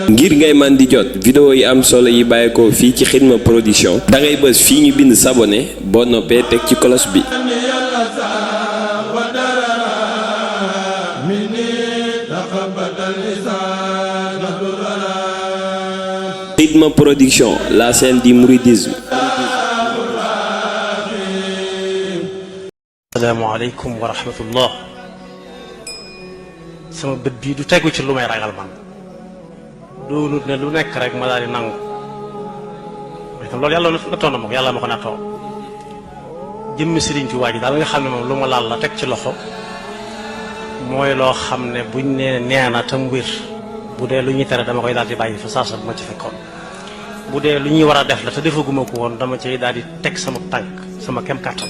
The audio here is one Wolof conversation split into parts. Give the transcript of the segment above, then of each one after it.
ngir ngay man di jot vidéo yi am solo yi bàyyeekoo fii ci Xidma Production da ngay bës fii ñu bind s'abonner boo noppee teg ci cloche bi. Xidma Production, la chaîne du mouridisme. asalaamaaleykum wa rahmatullah. sama bët bii du tegu ci lu may ragal man doonut ne lu nekk rek ma daal di nangu itam loolu yàlla nattoon na ma ko yàlla ma ko nattoo jëmmi Sëriñ Tuubaa ji daal nga xam ne moom lu ma laal la teg ci loxo mooy loo xam ne buñ nee nee na tam wér bu dee lu ñuy tere dama koy daal di bàyyi fa saasa bu ma ci fekkoon bu dee lu ñuy war a def la te defaguma ko woon dama ciy daal di teg sama tànk sama kem kàttan.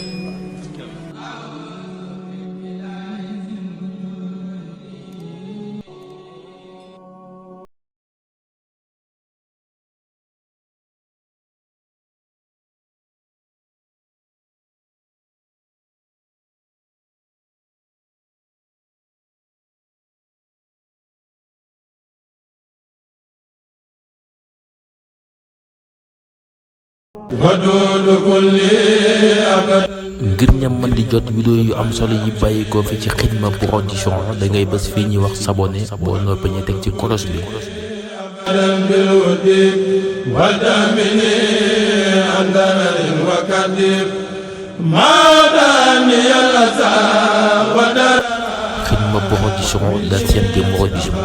ngir ñam mën di jot vidéo yu am solo yi bàyyi ko fi ci Xidma Production da ngay bës fii ñuy wax s'abonner boo noppee ñu teg ci cloche bi. Xidma Production, la chaîne des mouridisme.